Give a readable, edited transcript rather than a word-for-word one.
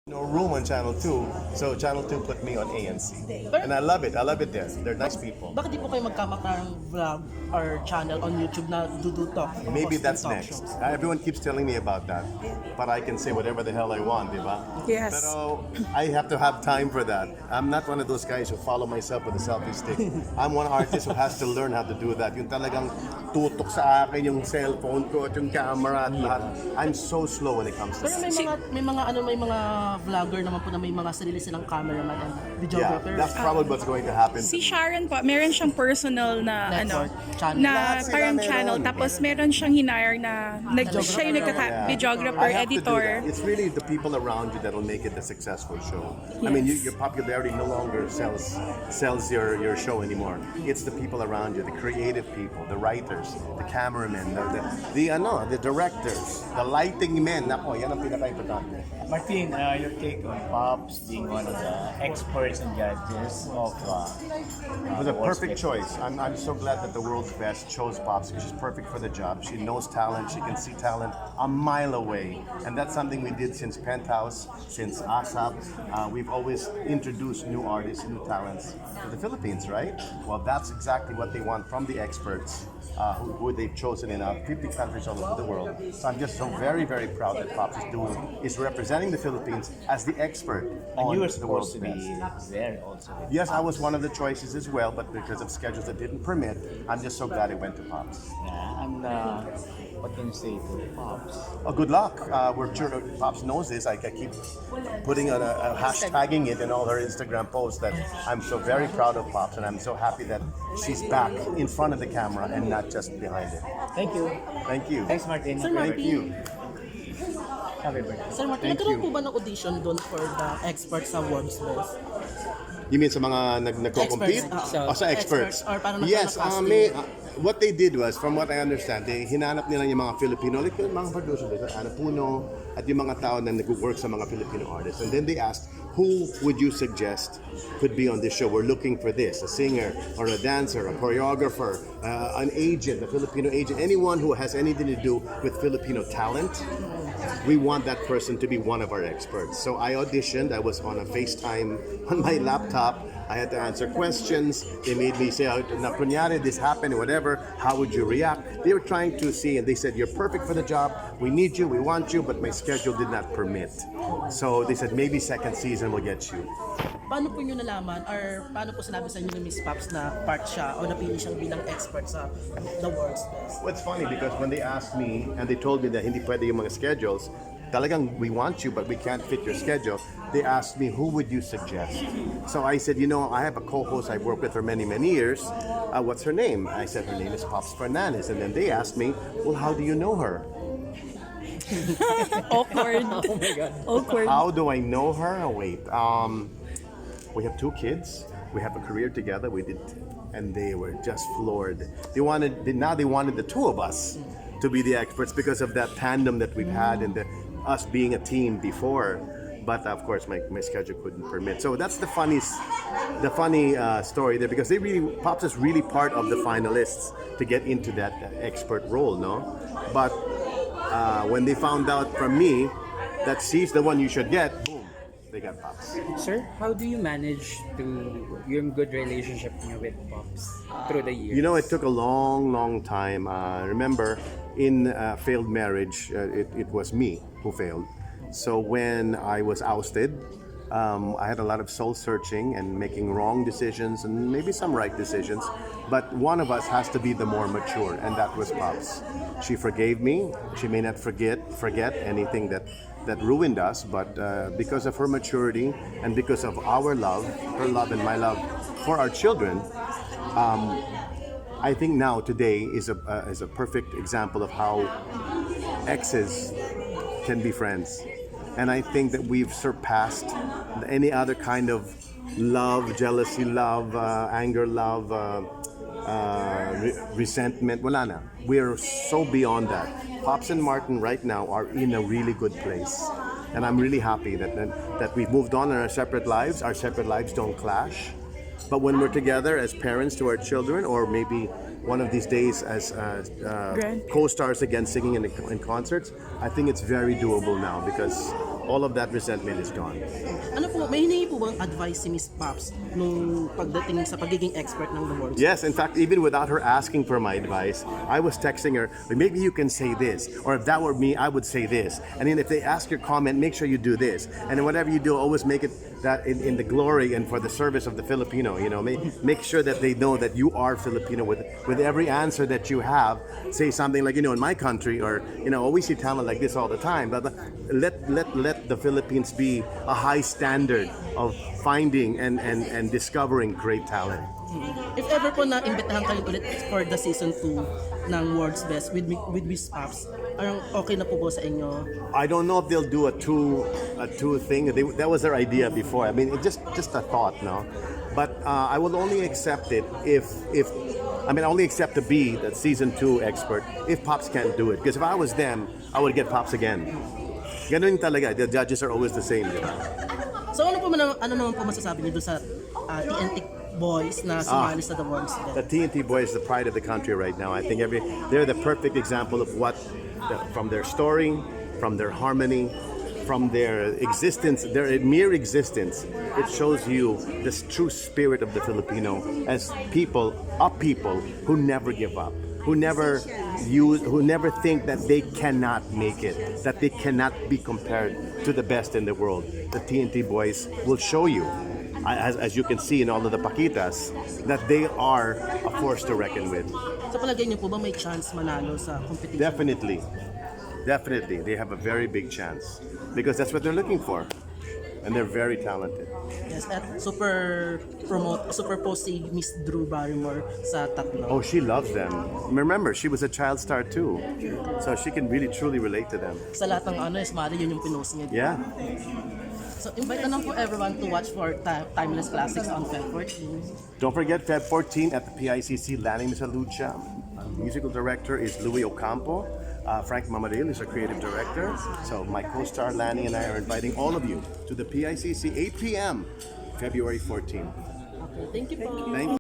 No room on Channel 2, so Channel 2 put me on ANC. And I love it there. They're nice people. Bakit di po kayo magkamakang vlog or channel on YouTube na talk? Maybe hosting that's talk next. shows? Everyone keeps telling me about that, but I can say whatever the hell I want, di ba? Yes. Pero I have to have time for that. I'm not one of those guys who follow myself with a selfie stick. I'm one artist who has to learn how to do that. Yung talagang tutok sa akin yung cellphone ko at yung camera at lahat. I'm so slow when it comes to Pero that. may mga vlogger naman po na may mga sarili silang cameraman and Yeah, videographer. that's probably what's going to happen. Si Sharon po, meron siyang personal na Network channel. na Lahat sila parang meron. channel, tapos meron siyang hinire na siya yung videographer, I have to do editor. that. It's really the people around you that'll make it a successful show. I mean, Yes. your popularity no longer sells your show anymore. It's the people around you, the creative people, the writers, the cameramen, the directors, the lighting men. Nako, yan ang pinaka-importante. Martin, your take on Pops being one of the experts and judges of It was a the World's perfect Best. choice. I'm so glad that the world's best chose Pops because she's perfect for the job. She knows talent. She can see talent a mile away. And that's something we did since Penthouse, since ASAP. We've always introduced new artists, new talents to the Philippines, right? Well, that's exactly what they want from the experts who they've chosen in 50 countries all over the world. So I'm just so very, very proud that Pops is representing the Philippines as the expert And on you were the world's supposed to be best. there also. Yes, I was one of the choices as well, but because of schedules that didn't permit, I'm just so glad it went to Pops. Yeah, and what can you say to Pops? Oh, good luck. We're sure Pops knows this. I keep putting a hashtagging it in all her Instagram posts that I'm so very proud of Pops, and I'm so happy that she's back in front of the camera and not just behind it. Thank you. Thank you. Thanks, Martin. Sir Thank Martin. you. Happy birthday. Sir Martin, Thank nagkaroon you. po ba ng audition doon for the experts sa World's Best? You mean sa mga nagko-compete? Experts, O sa experts? experts, or parang Yes, nagka-casting. what they did was, from what I understand, hinanap nila yung mga Filipino, like yung mga producers, like Ana Puno, at yung mga tao na nag-work sa mga Filipino artists. And then they asked, who would you suggest could be on this show? We're looking for this, a singer, or a dancer, a choreographer, an agent, a Filipino agent, anyone who has anything to do with Filipino talent. We want that person to be one of our experts. So I auditioned. I was on a FaceTime on my laptop. I had to answer questions. They made me say, na kunyari, this happened, whatever. How would you react? They were trying to see, and they said, you're perfect for the job. We need you, we want you, but my schedule did not permit. So they said, maybe second season we'll get you. Paano po nyo nalaman or paano po sinabi sa inyo ni Miss Pops na part siya o napili siyang bilang expert sa the World's Best? Well, it's funny because when they asked me and they told me that hindi pwede yung mga schedules, talagang we want you but we can't fit your schedule, they asked me, who would you suggest? So I said, I have a co-host I've worked with for many, many years. What's her name? I said, her name is Pops Fernandez. And then they asked me, well, how do you know her? Awkward. Oh my God. Awkward. How do I know her? Oh, wait. We have 2 kids. We have a career together. We did, and they were just floored. They wanted the 2 of us to be the experts because of that tandem that we've had and us being a team before. But of course, my schedule couldn't permit. So that's the funny story there because Pops is really part of the finalists to get into that expert role, no? But when they found out from me that she's the one you should get, boom, they got Pops. Sir, how do you manage yung good relationship niyo with Pops through the years? It took a long, long time. Remember, in failed marriage, it was me who failed. So when I was ousted, I had a lot of soul searching and making wrong decisions and maybe some right decisions. But one of us has to be the more mature, and that was Pops. She forgave me. She may not forget anything that ruined us, but because of her maturity and because of our love, her love and my love for our children, I think now today is a perfect example of how exes can be friends. And I think that we've surpassed any other kind of love, jealousy, love, anger, love, resentment. Wala na. We're so beyond that. Pops and Martin right now are in a really good place. And I'm really happy that we've moved on in our separate lives. Our separate lives don't clash. But when we're together as parents to our children, or maybe one of these days as co-stars again singing in concerts, I think it's very doable now because all of that resentment is gone. Ano po, may hiningi po bang advice si Miss Pops nung pagdating sa pagiging expert ng the world? Yes, in fact, even without her asking for my advice, I was texting her, maybe you can say this, or if that were me, I would say this. And then if they ask your comment, make sure you do this. And then whatever you do, always make it that in the glory and for the service of the Filipino. You know, make sure that they know that you are Filipino. With every answer that you have, say something like, in my country, or we see talent like this all the time. But let the Philippines be a high standard of finding and discovering great talent. If ever po na imbitahan kayo ulit for the season 2 ng World's Best with Miss Pops, okay na po sa inyo? I don't know if they'll do a two thing. That was their idea before. I mean, it's just a thought, no. But I will only accept it if I only accept to be the season 2 expert if Pops can't do it. Because if I was them, I would get Pops again. Ganun talaga. The judges are always the same. So ano naman po masasabi niyo doon sa TNT boys na sumali sa the World's Best? The TNT boys is the pride of the country right now. I think they're the perfect example of from their story, from their harmony, from their existence, their mere existence. It shows you the true spirit of the Filipino as people who never give up, who never think that they cannot make it, that they cannot be compared to the best in the world. The TNT boys will show you, as you can see in all of the pakitas, that they are a force to reckon with. Sa palagay niyo po ba may chance manalo sa competition? Definitely, they have a very big chance because that's what they're looking for, and they're very talented. Yes, at super post si Miss Drew Barrymore sa tatlo. Oh, she loves them. Remember, she was a child star too, so she can really truly relate to them. Sa lahat ng Smiley, yun yung pinost niya. Yeah. So invite na lang po everyone to watch for Timeless Classics on Feb 14. Don't forget Feb 14 at the PICC Landing Mesa Lucha. Musical director is Louis Ocampo. Frank Mamadil is our creative director. So my co-star Lanny and I are inviting all of you to the PICC 8 p.m. February 14. Okay, thank you po. Thank you.